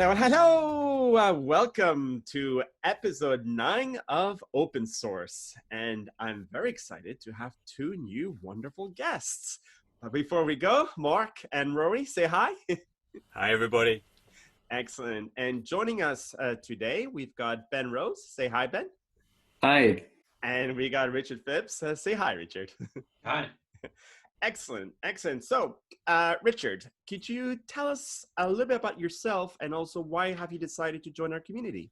Hello, hello! Welcome to episode 9 of Open Source. And I'm very excited to have two new wonderful guests. But before we go, Mark and Rory, say hi. Hi, everybody. Excellent. And joining us today, we've got Ben Rose. Say hi, Ben. Hi. And we got Richard Phipps. Say hi, Richard. Hi. Excellent, excellent. So, Richard, could you tell us a little bit about yourself and also why have you decided to join our community?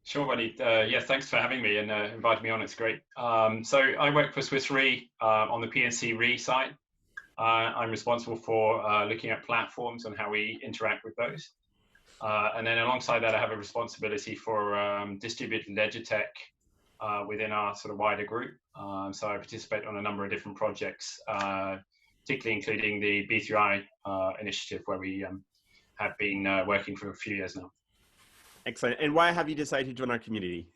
Sure, buddy. Yeah, thanks for having me and inviting me on. It's great. So I work for Swiss Re on the PNC Re side. I'm responsible for looking at platforms and how we interact with those. And then alongside that, I have a responsibility for distributed ledger tech within our sort of wider group. So I participate on a number of different projects, particularly including the B3I initiative, where we have been working for a few years now. Excellent. And why have you decided to join our community?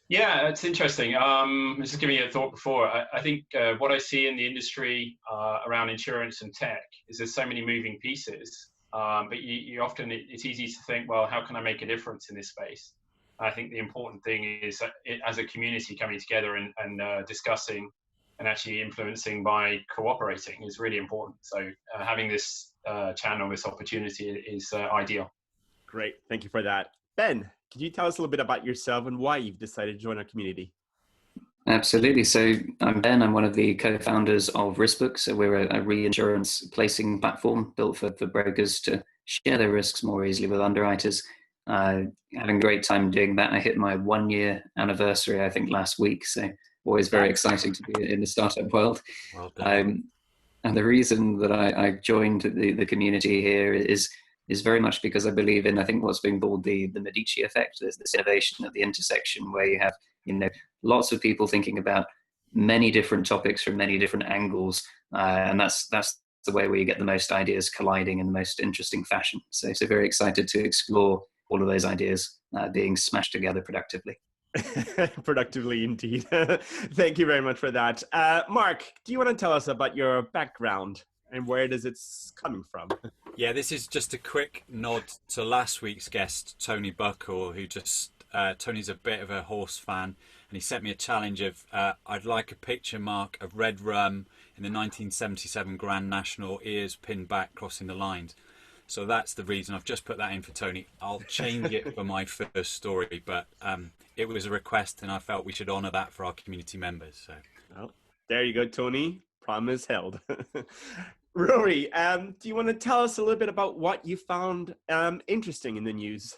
Yeah, it's interesting. I was just giving it a thought before. I think what I see in the industry around insurance and tech is there's so many moving pieces, but you often, it's easy to think, well, how can I make a difference in this space? I think the important thing is that as a community coming together and discussing and actually influencing by cooperating is really important. So having this channel, this opportunity is ideal. Great. Thank you for that. Ben, could you tell us a little bit about yourself and why you've decided to join our community? Absolutely. So I'm Ben. I'm one of the co-founders of RiskBook. So we're a reinsurance placing platform built for brokers to share their risks more easily with underwriters. Having a great time doing that. I hit my 1-year anniversary, I think, last week. So always very exciting to be in the startup world. Well done. And the reason that I joined the community here is very much because I believe in, I think, what's being called the Medici effect. There's this innovation at the intersection where you have, lots of people thinking about many different topics from many different angles. And that's the way where you get the most ideas colliding in the most interesting fashion. So very excited to explore all of those ideas being smashed together productively. Productively indeed. Thank you very much for that. Mark, do you want to tell us about your background and where it's coming from? Yeah, this is just a quick nod to last week's guest, Tony Buckle, who Tony's a bit of a horse fan, and he sent me a challenge of, I'd like a picture, Mark, of red rum in the 1977 Grand National, ears pinned back, crossing the lines. So that's the reason I've just put that in for Tony. I'll change it for my first story, but it was a request and I felt we should honour that for our community members. So, well, there you go, Tony. Promise held. Rory, do you want to tell us a little bit about what you found interesting in the news?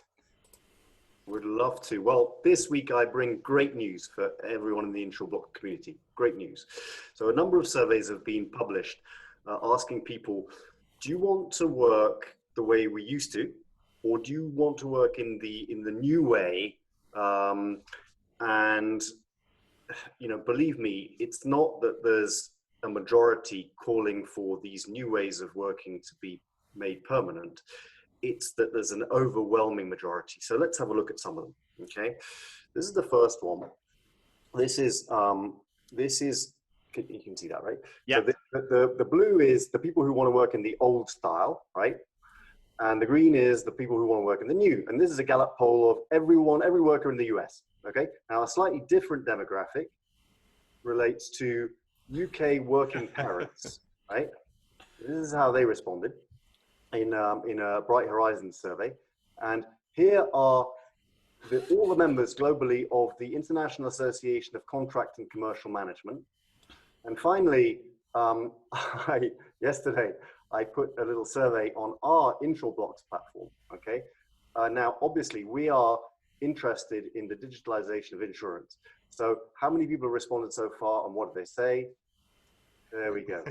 Would love to. Well, this week I bring great news for everyone in the Insureblocks community. Great news. So a number of surveys have been published asking people, do you want to work the way we used to, or do you want to work in the new way? And believe me, it's not that there's a majority calling for these new ways of working to be made permanent. It's that there's an overwhelming majority. So let's have a look at some of them. Okay, this is the first one. This is you can see that, right? Yeah. So the blue is the people who want to work in the old style, right? And the green is the people who want to work in the new. And this is a Gallup poll of every worker in the US. Okay. Now a slightly different demographic relates to UK working parents, right? This is how they responded in a Bright Horizons survey. And here are all the members globally of the International Association of Contract and Commercial Management. And finally, yesterday, I put a little survey on our Insureblocks platform, okay? Now, obviously, we are interested in the digitalization of insurance. So how many people have responded so far, and what did they say? There we go.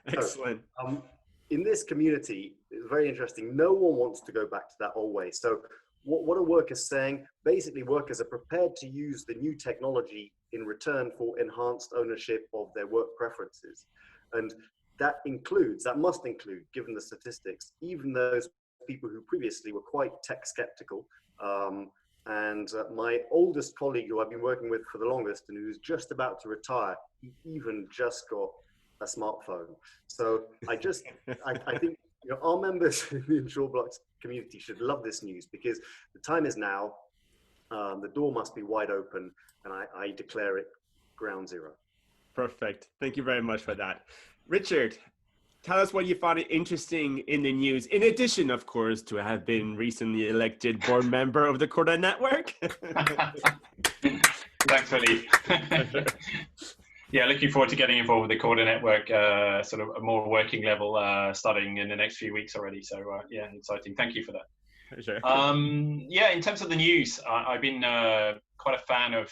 Excellent. So, in this community, it's very interesting. No one wants to go back to that old way. So what are workers saying? Basically, workers are prepared to use the new technology in return for enhanced ownership of their work preferences. And that must include, given the statistics, even those people who previously were quite tech skeptical. And my oldest colleague, who I've been working with for the longest and who's just about to retire, he even just got a smartphone. So I think our members in the Insureblocks community should love this news, because the time is now. The door must be wide open, and I declare it ground zero. Perfect. Thank you very much for that. Richard, tell us what you found interesting in the news, in addition, of course, to have been recently elected board member of the Corda Network. Thanks, Philly. Yeah, looking forward to getting involved with the Corda Network, sort of a more working level, starting in the next few weeks already. So yeah, exciting. Thank you for that. Sure. Yeah, in terms of the news, I've been quite a fan of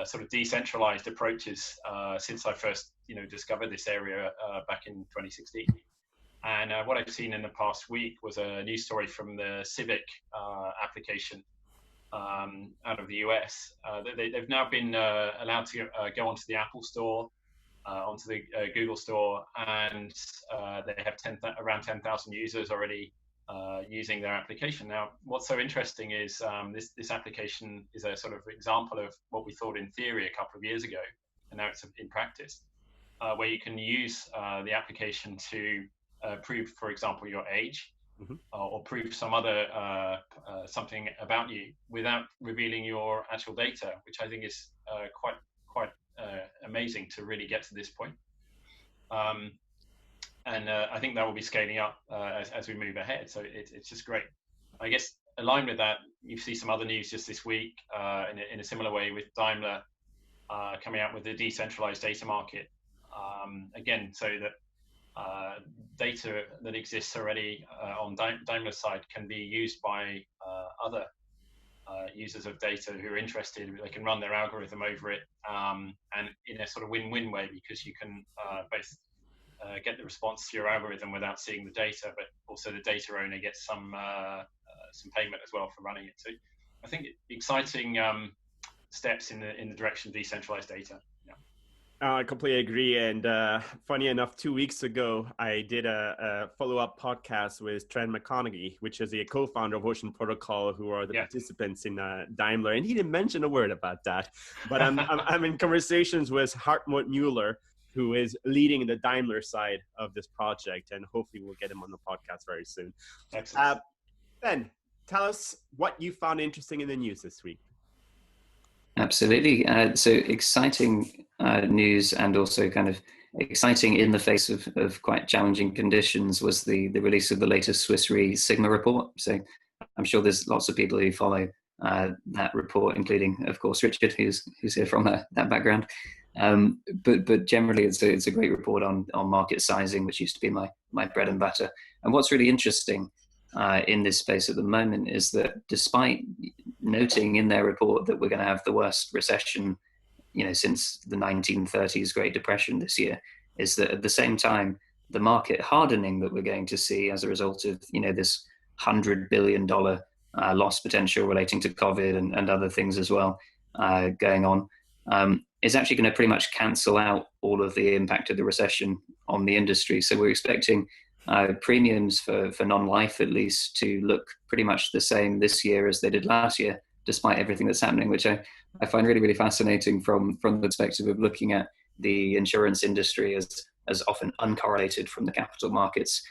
sort of decentralized approaches since I first, discovered this area back in 2016. And what I've seen in the past week was a news story from the Civic application out of the US. They've now been allowed to go onto the Apple Store, onto the Google Store, and they have around 10,000 users already using their application. Now, what's so interesting is this application is a sort of example of what we thought in theory a couple of years ago, and now it's in practice, where you can use the application to prove, for example, your age, or prove some other something about you without revealing your actual data, which I think is quite amazing to really get to this point. And I think that will be scaling up as we move ahead. So it's just great. I guess aligned with that, you see some other news just this week in a similar way, with Daimler coming out with the decentralized data market. Again, so that data that exists already on Daimler's side can be used by other users of data who are interested. They can run their algorithm over it, and in a sort of win-win way, because you can both get the response to your algorithm without seeing the data, but also the data owner gets some payment as well for running it. So I think exciting steps in the direction of decentralized data. Yeah. I completely agree. And funny enough, 2 weeks ago, I did a follow-up podcast with Trent McConaughey, which is the co-founder of Ocean Protocol, who are the participants in Daimler. And he didn't mention a word about that. But I'm in conversations with Hartmut Mueller, who is leading the Daimler side of this project. And hopefully we'll get him on the podcast very soon. Excellent. Ben, tell us what you found interesting in the news this week. Absolutely. So exciting news, and also kind of exciting in the face of quite challenging conditions, was the release of the latest Swiss Re Sigma report. So I'm sure there's lots of people who follow that report, including, of course, Richard, who's here from that background. But generally, it's a great report on market sizing, which used to be my bread and butter. And what's really interesting in this space at the moment is that, despite noting in their report that we're going to have the worst recession, since the 1930s Great Depression this year, is that at the same time, the market hardening that we're going to see as a result of this $100 billion loss potential relating to COVID and other things as well going on, is actually going to pretty much cancel out all of the impact of the recession on the industry. So we're expecting premiums for non-life, at least, to look pretty much the same this year as they did last year, despite everything that's happening, which I find really, really fascinating from the perspective of looking at the insurance industry as often uncorrelated from the capital markets,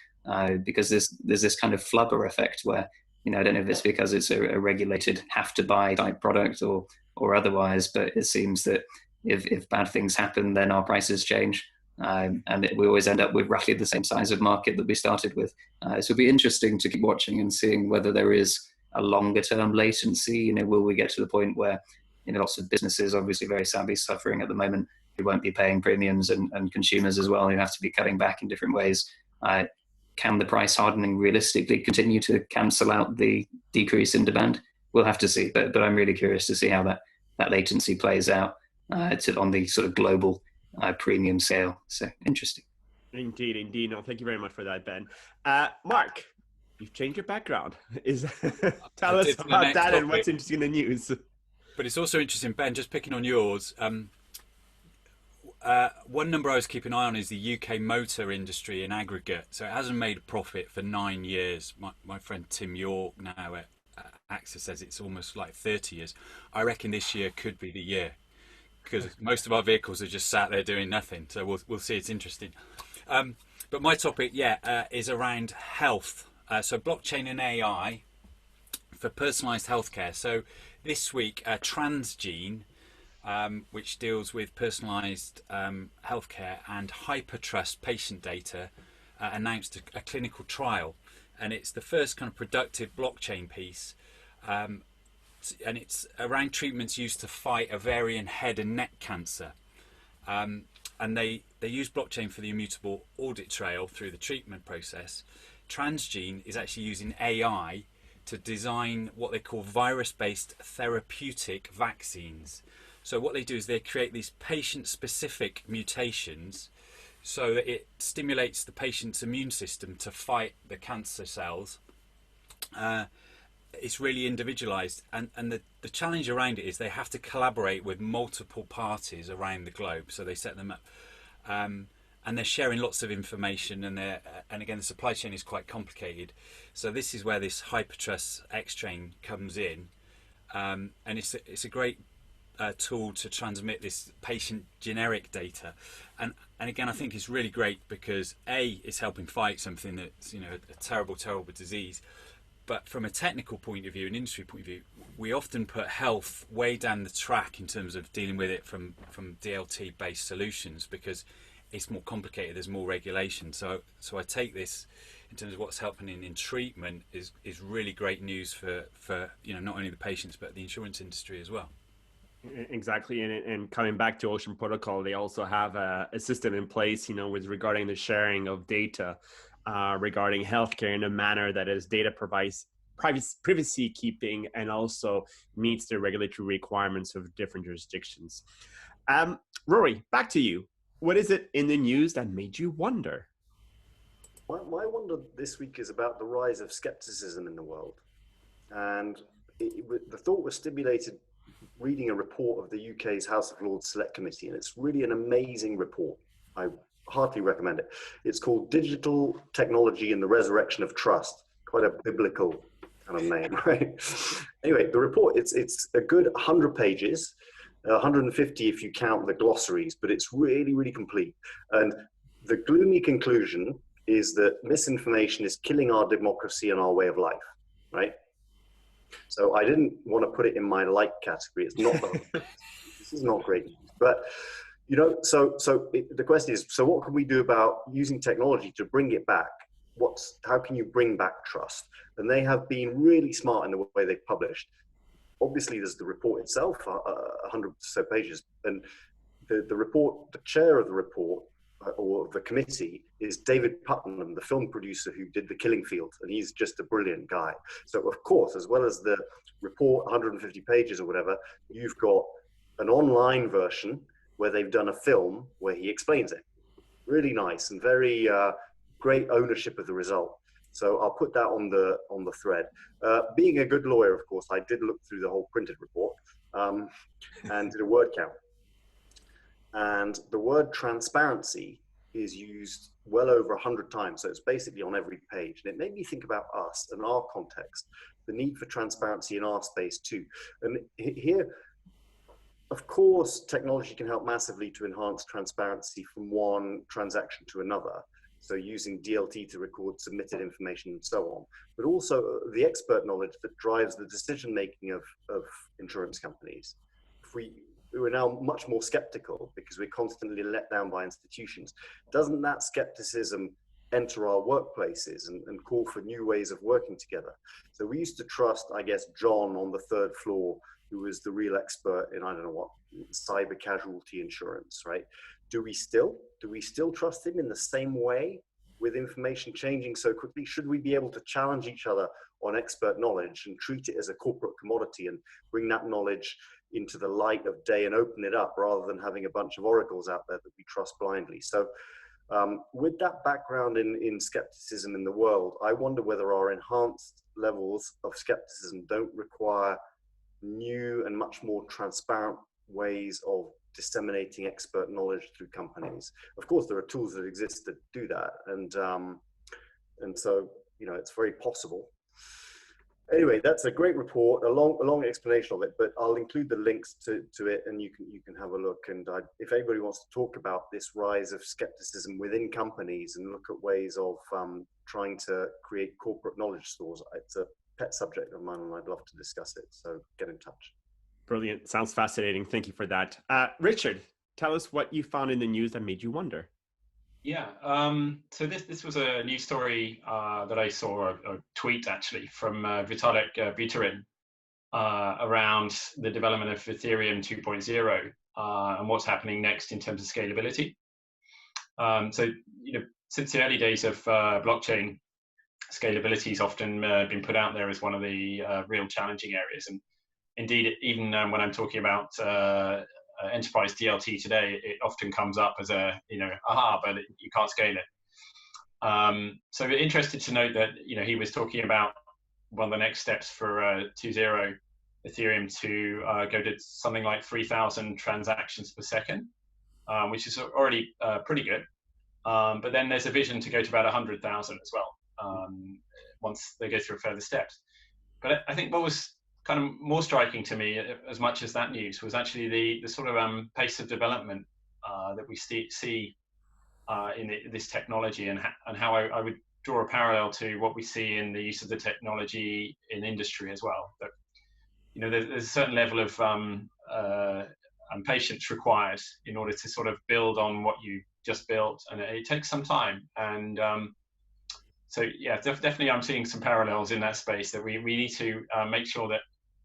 because there's this kind of flubber effect where, I don't know if it's because it's a regulated have-to-buy type product or otherwise, but it seems that if bad things happen, then our prices change. And we always end up with roughly the same size of market that we started with. So it'll be interesting to keep watching and seeing whether there is a longer term latency. Will we get to the point where, lots of businesses, obviously very sadly suffering at the moment, who won't be paying premiums, and consumers as well, who have to be cutting back in different ways. Can the price hardening realistically continue to cancel out the decrease in demand? We'll have to see, but I'm really curious to see how that latency plays out on the sort of global premium scale. So interesting. Indeed. No, thank you very much for that, Ben. Mark, you've changed your background. Tell us about that and what's interesting in the news. But it's also interesting, Ben, just picking on yours. One number I was keeping an eye on is the UK motor industry in aggregate. So it hasn't made a profit for 9 years. My friend Tim York now at AXA says it's almost like 30 years. I reckon this year could be the year, because most of our vehicles are just sat there doing nothing. So we'll see. It's interesting. But my topic, is around health. So blockchain and AI for personalised healthcare. So this week, Transgene, which deals with personalised healthcare and hypertrust patient data, announced a clinical trial, and it's the first kind of productive blockchain piece, and it's around treatments used to fight ovarian, head and neck cancer. And they use blockchain for the immutable audit trail through the treatment process. Transgene is actually using AI to design what they call virus-based therapeutic vaccines. So what they do is they create these patient-specific mutations so that it stimulates the patient's immune system to fight the cancer cells. It's really individualized, and the challenge around it is they have to collaborate with multiple parties around the globe. So they set them up, and they're sharing lots of information, and again the supply chain is quite complicated. So this is where this hypertrust X-chain comes in, and it's a great tool to transmit this patient generic data, and again I think it's really great because it's helping fight something that's a terrible disease. But from a technical point of view, an industry point of view, we often put health way down the track in terms of dealing with it from DLT-based solutions because it's more complicated. There's more regulation. So I take this in terms of what's happening in treatment is really great news for not only the patients but the insurance industry as well. Exactly, and coming back to Ocean Protocol, they also have a system in place, with regarding the sharing of data regarding healthcare in a manner that is data privacy keeping and also meets the regulatory requirements of different jurisdictions. Rory, back to you. What is it in the news that made you wonder? My wonder this week is about the rise of skepticism in the world, and the thought was stimulated reading a report of the UK's House of Lords Select Committee, and it's really an amazing report. I heartily recommend it. It's called Digital Technology and the Resurrection of Trust. Quite a biblical kind of name, right? Anyway, the report, it's a good 100 pages, 150 if you count the glossaries, but it's really, really complete. And the gloomy conclusion is that misinformation is killing our democracy and our way of life, right? So I didn't want to put it in my like category. It's not, this is not great news, but the question is, so what can we do about using technology to bring it back? How can you bring back trust? And they have been really smart in the way they've published. Obviously, there's the report itself, 100 or so pages, and the report, the chair of the report or the committee is David Putnam, the film producer who did The Killing Field, and he's just a brilliant guy. So of course, as well as the report, 150 pages or whatever, you've got an online version where they've done a film where he explains it. Really nice and very great ownership of the result. So I'll put that on the thread. Being a good lawyer, of course, I did look through the whole printed report and did a word count. And the word transparency is used well over 100 times. So it's basically on every page. And it made me think about us and our context, the need for transparency in our space too. And here, of course, technology can help massively to enhance transparency from one transaction to another. So using DLT to record submitted information and so on, but also the expert knowledge that drives the decision-making of insurance companies. We're now much more skeptical because we're constantly let down by institutions. Doesn't that skepticism enter our workplaces and call for new ways of working together? So we used to trust, I guess, John on the third floor, who was the real expert in, I don't know what, cyber casualty insurance, right? Do we still trust him in the same way with information changing so quickly? Should we be able to challenge each other on expert knowledge and treat it as a corporate commodity and bring that knowledge into the light of day and open it up rather than having a bunch of oracles out there that we trust blindly? So with that background in skepticism in the world, I wonder whether our enhanced levels of skepticism don't require new and much more transparent ways of disseminating expert knowledge through companies. Of course, there are tools that exist that do that, and so it's very possible. Anyway, that's a great report, a long explanation of it, but I'll include the links to it, and you can have a look. And if anybody wants to talk about this rise of skepticism within companies and look at ways of trying to create corporate knowledge stores, it's a pet subject of mine, and I'd love to discuss it. So get in touch. Brilliant. Sounds fascinating. Thank you for that. Richard, tell us what you found in the news that made you wonder. Yeah, so this was a news story that I saw, a tweet actually, from Vitalik Buterin around the development of Ethereum 2.0 and what's happening next in terms of scalability. So, since the early days of blockchain, scalability has often been put out there as one of the real challenging areas. And indeed, even when I'm talking about enterprise DLT today, it often comes up as a, but you can't scale it. So we're interested to note that, he was talking about one of the next steps for 2.0 Ethereum to go to something like 3,000 transactions per second, which is already pretty good. But then there's a vision to go to about 100,000 as well, once they go through further steps. But I think what was kind of more striking to me, as much as that news, was actually the sort of pace of development that we see in this technology, and how I would draw a parallel to what we see in the use of the technology in industry as well. That there's a certain level of patience required in order to sort of build on what you just built, and it takes some time. And so yeah, definitely I'm seeing some parallels in that space, that we need to make sure that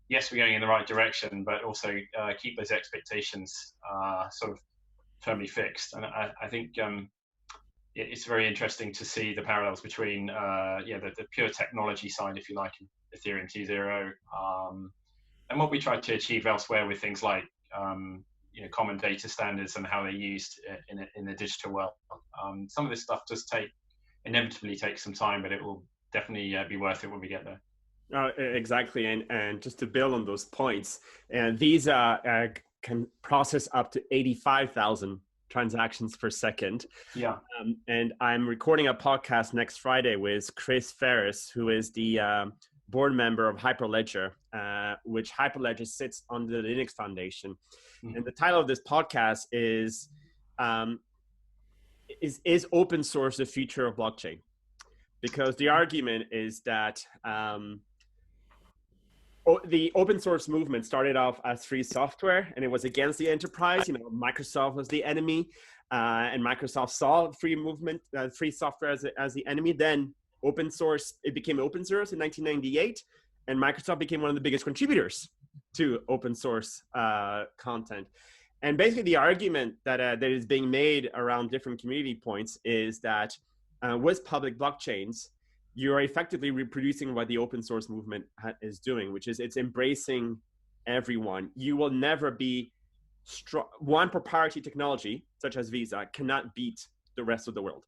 yes, we're going in the right direction, but also keep those expectations sort of firmly fixed. And I think it's very interesting to see the parallels between the pure technology side, if you like, Ethereum 2.0, and what we try to achieve elsewhere with things like common data standards and how they're used in the digital world. Some of this stuff does inevitably take some time, but it will definitely be worth it when we get there. Exactly, and just to build on those points, and these can process up to 85,000 transactions per second. Yeah. And I'm recording a podcast next Friday with Chris Ferris, who is the board member of Hyperledger, which Hyperledger sits under the Linux Foundation. Mm-hmm. And the title of this podcast is open source the future of blockchain? Because the argument is that the open source movement started off as free software, and it was against the enterprise. Microsoft was the enemy, and Microsoft saw free software as the enemy. Then it became open source in 1998, and Microsoft became one of the biggest contributors to open source content. And basically, the argument that is being made around different community points is that with public blockchains, you are effectively reproducing what the open source movement is doing, which is it's embracing everyone. You will never be strong. One proprietary technology, such as Visa, cannot beat the rest of the world.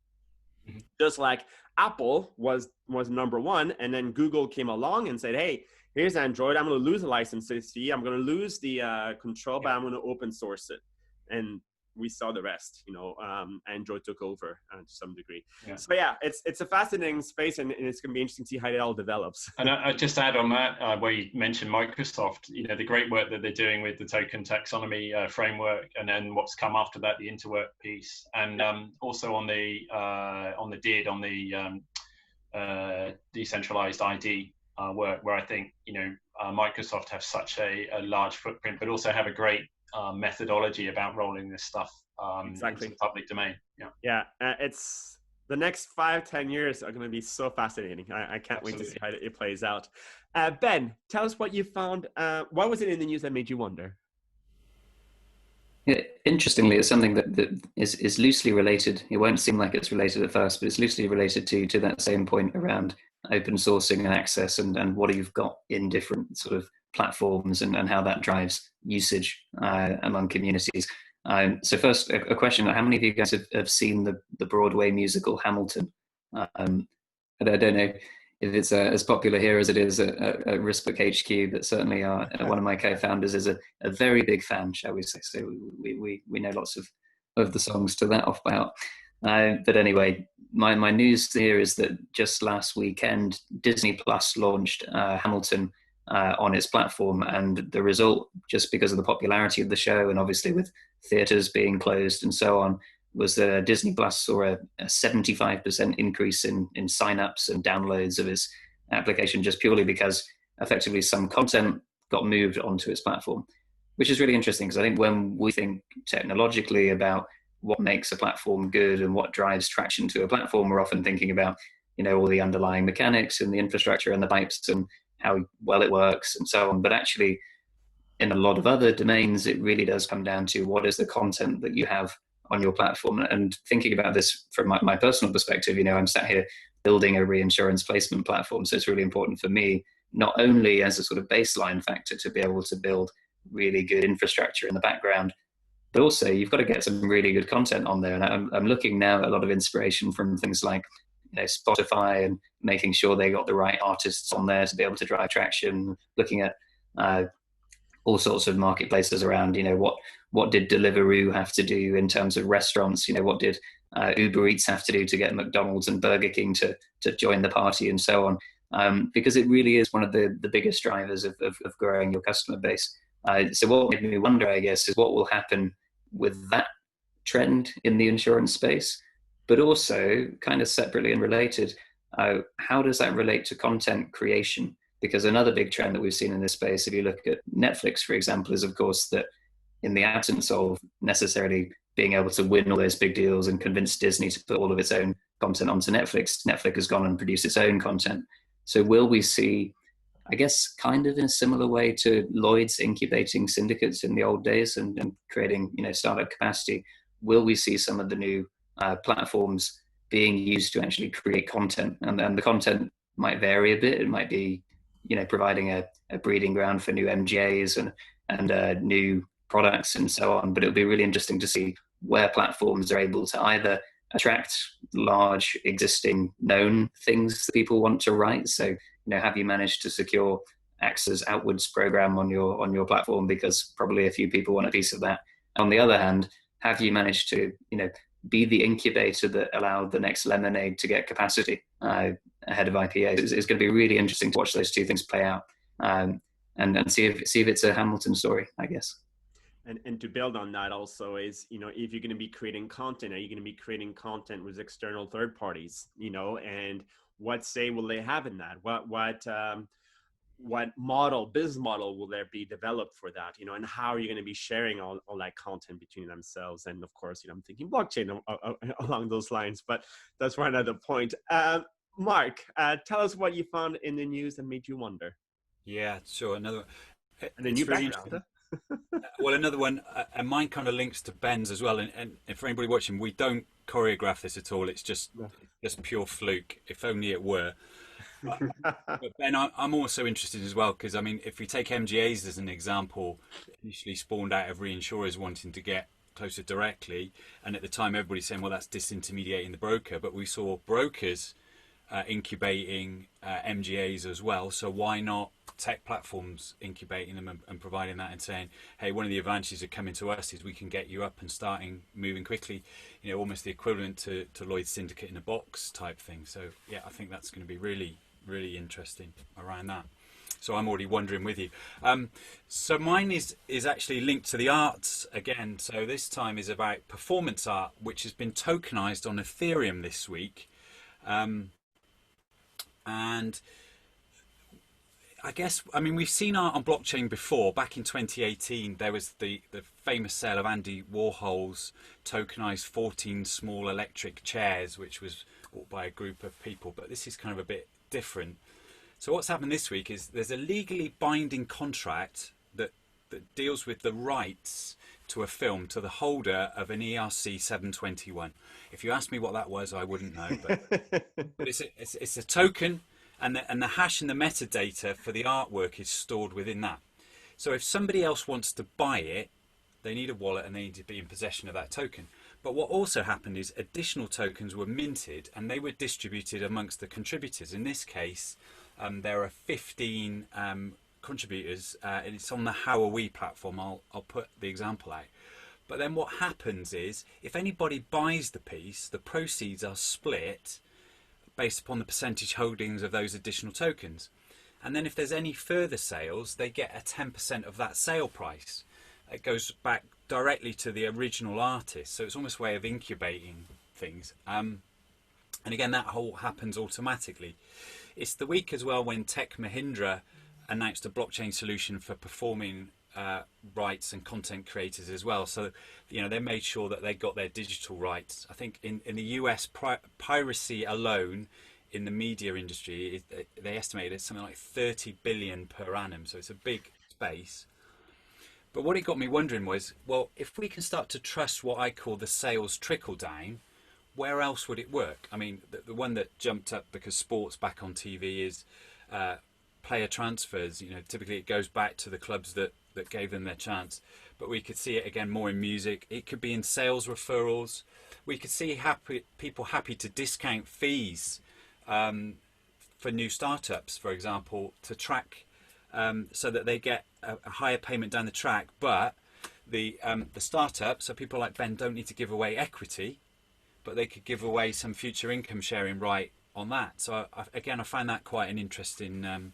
Mm-hmm. Just like Apple was number one, and then Google came along and said, hey, here's Android. I'm going to lose the license fee. I'm going to lose the control, but I'm going to open source it. And we saw the rest, Android took over to some degree. Yeah. So yeah, it's a fascinating space, and it's going to be interesting to see how it all develops. And I just add on that, where you mentioned Microsoft, the great work that they're doing with the token taxonomy framework, and then what's come after that, the interwork piece, and also on the decentralized ID work, where I think Microsoft have such a large footprint, but also have a great methodology about rolling this stuff exactly. into the public domain. Yeah. It's the next 5-10 years are going to be so fascinating. I can't Absolutely. Wait to see how it plays out. Ben, tell us what you found. What was it in the news that made you wonder? Yeah, interestingly, it's something that is loosely related. It won't seem like it's related at first, but it's loosely related to that same point around open sourcing and access, and what you've got in different sort of platforms, and how that drives usage among communities. So first, a question: how many of you guys have seen the Broadway musical Hamilton? I don't know if it's as popular here as it is at RISPOC HQ, but certainly one of my co-founders is a very big fan, shall we say. So we know lots of the songs to that off by heart. But anyway, my news here is that just last weekend, Disney Plus launched Hamilton on its platform, and the result, just because of the popularity of the show and obviously with theaters being closed and so on, was that Disney Plus saw a 75% increase in signups and downloads of its application, just purely because effectively some content got moved onto its platform, which is really interesting, because I think when we think technologically about what makes a platform good and what drives traction to a platform, we're often thinking about, all the underlying mechanics and the infrastructure and the pipes and how well it works and so on. But actually, in a lot of other domains, it really does come down to what is the content that you have on your platform. And thinking about this from my personal perspective, I'm sat here building a reinsurance placement platform. So it's really important for me, not only as a sort of baseline factor to be able to build really good infrastructure in the background, but also you've got to get some really good content on there. And I'm looking now at a lot of inspiration from things like Spotify, and making sure they got the right artists on there to be able to drive traction, looking at all sorts of marketplaces around, what did Deliveroo have to do in terms of restaurants, what did Uber Eats have to do to get McDonald's and Burger King to join the party and so on, because it really is one of the biggest drivers of growing your customer base. So what made me wonder, I guess, is what will happen with that trend in the insurance space, but also kind of separately and related, how does that relate to content creation? Because another big trend that we've seen in this space, if you look at Netflix, for example, is of course that in the absence of necessarily being able to win all those big deals and convince Disney to put all of its own content onto Netflix, Netflix has gone and produced its own content. So will we see, I guess, kind of in a similar way to Lloyd's incubating syndicates in the old days and creating, startup capacity, will we see some of the new platforms being used to actually create content? And the content might vary a bit. It might be, providing a breeding ground for new MGAs and new products and so on. But it'll be really interesting to see where platforms are able to either attract large existing known things that people want to write. So, have you managed to secure AXA's outwards program on your platform, because probably a few people want a piece of that? On the other hand, have you managed to, be the incubator that allowed the next Lemonade to get capacity ahead of IPA? It's going to be really interesting to watch those two things play out, and see if it's a Hamilton story, I guess. And to build on that also is, if you're going to be creating content, are you going to be creating content with external third parties, and what say will they have in that? What business model will there be developed for that, and how are you going to be sharing all that content between themselves? And of course, I'm thinking blockchain along those lines, but that's for another point. Mark, tell us what you found in the news that made you wonder. Yeah, sure. Another. And a new background. Well, another one, and mine kind of links to Ben's as well. And for anybody watching, we don't choreograph this at all. It's just pure fluke. If only it were. But Ben, I'm also interested as well, because if we take MGAs as an example, initially spawned out of reinsurers wanting to get closer directly, and at the time everybody's saying, well, that's disintermediating the broker. But we saw brokers incubating MGAs as well. So why not tech platforms incubating them and providing that and saying, hey, one of the advantages of coming to us is we can get you up and moving quickly, almost the equivalent to Lloyd's Syndicate in a box type thing. So yeah, I think that's going to be really, really interesting around that. So I'm already wondering with you. So mine is actually linked to the arts again. So this time is about performance art, which has been tokenized on Ethereum this week. And I guess, we've seen art on blockchain before. Back in 2018, there was the famous sale of Andy Warhol's tokenized 14 small electric chairs, which was bought by a group of people. But this is kind of a bit different. So what's happened this week is there's a legally binding contract that deals with the rights to a film to the holder of an ERC 721. If you asked me what that was, I wouldn't know. But it's a token. And the hash and the metadata for the artwork is stored within that. So if somebody else wants to buy it, they need a wallet and they need to be in possession of that token. But what also happened is additional tokens were minted and they were distributed amongst the contributors. In this case, there are 15 contributors, and it's on the How Are We platform. I'll put the example out. But then what happens is, if anybody buys the piece, the proceeds are split based upon the percentage holdings of those additional tokens. And then if there's any further sales, they get a 10% of that sale price. It goes back directly to the original artist. So it's almost a way of incubating things. And again, that whole happens automatically. It's the week as well when Tech Mahindra announced a blockchain solution for performing rights and content creators as well. So, they made sure that they got their digital rights. I think in the US, piracy alone in the media industry, they estimated it's something like 30 billion per annum. So it's a big space. But what it got me wondering was, well, if we can start to trust what I call the sales trickle down, where else would it work? I mean, the one that jumped up because sport's back on TV is player transfers. Typically it goes back to the clubs that gave them their chance. But we could see it again more in music. It could be in sales referrals. We could see people happy to discount fees for new startups, for example, to track so that they get a higher payment down the track. But the startups, so people like Ben, don't need to give away equity, but they could give away some future income sharing right on that. So I find that quite an interesting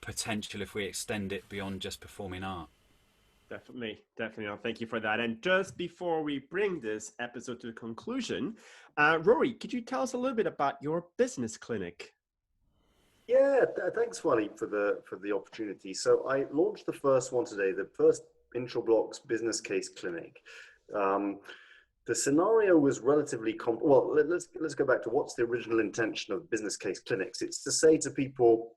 potential if we extend it beyond just performing art. Definitely. No, thank you for that. And just before we bring this episode to a conclusion, Rory, could you tell us a little bit about your business clinic? Yeah, thanks, Wally, for the opportunity. So I launched the first one today, the first Insureblocks Business Case Clinic. The scenario was relatively well. Let's go back to what's the original intention of business case clinics. It's to say to people,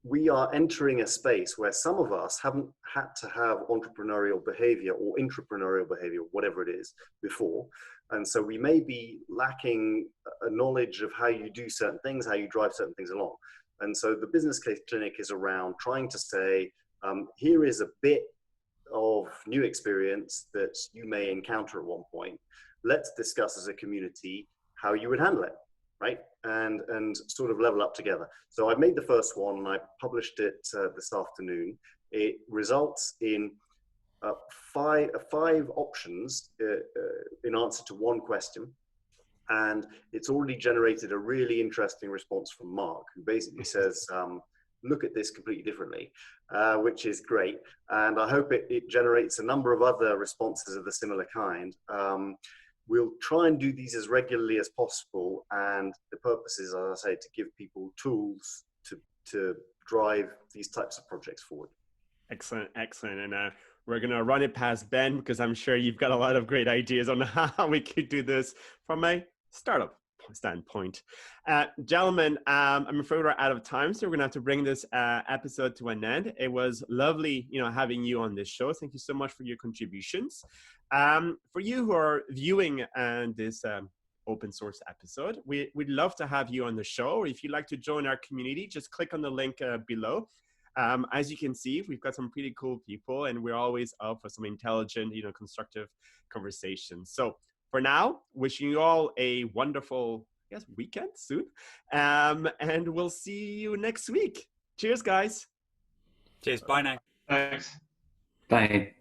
we are entering a space where some of us haven't had to have entrepreneurial behavior or intrapreneurial behavior, whatever it is, before. And so we may be lacking a knowledge of how you do certain things, how you drive certain things along. And so the business case clinic is around trying to say, here is a bit of new experience that you may encounter at one point. Let's discuss as a community how you would handle it. Right, and sort of level up together. So I made the first one and I published it this afternoon. It results in five options in answer to one question, and it's already generated a really interesting response from Mark, who basically says, look at this completely differently, which is great. And I hope it generates a number of other responses of the similar kind. We'll try and do these as regularly as possible, and the purpose is, as I say, to give people tools to drive these types of projects forward. Excellent. And we're going to run it past Ben, because I'm sure you've got a lot of great ideas on how we could do this from a startup standpoint. Gentlemen, I'm afraid we're out of time, so we're going to have to bring this episode to an end. It was lovely, having you on this show. Thank you so much for your contributions. For you who are viewing this open source episode, we'd love to have you on the show. If you'd like to join our community, just click on the link below. As you can see, we've got some pretty cool people, and we're always up for some intelligent, constructive conversations. So for now, wishing you all a wonderful, weekend soon. And we'll see you next week. Cheers, guys. Cheers. Bye now. Thanks. Bye.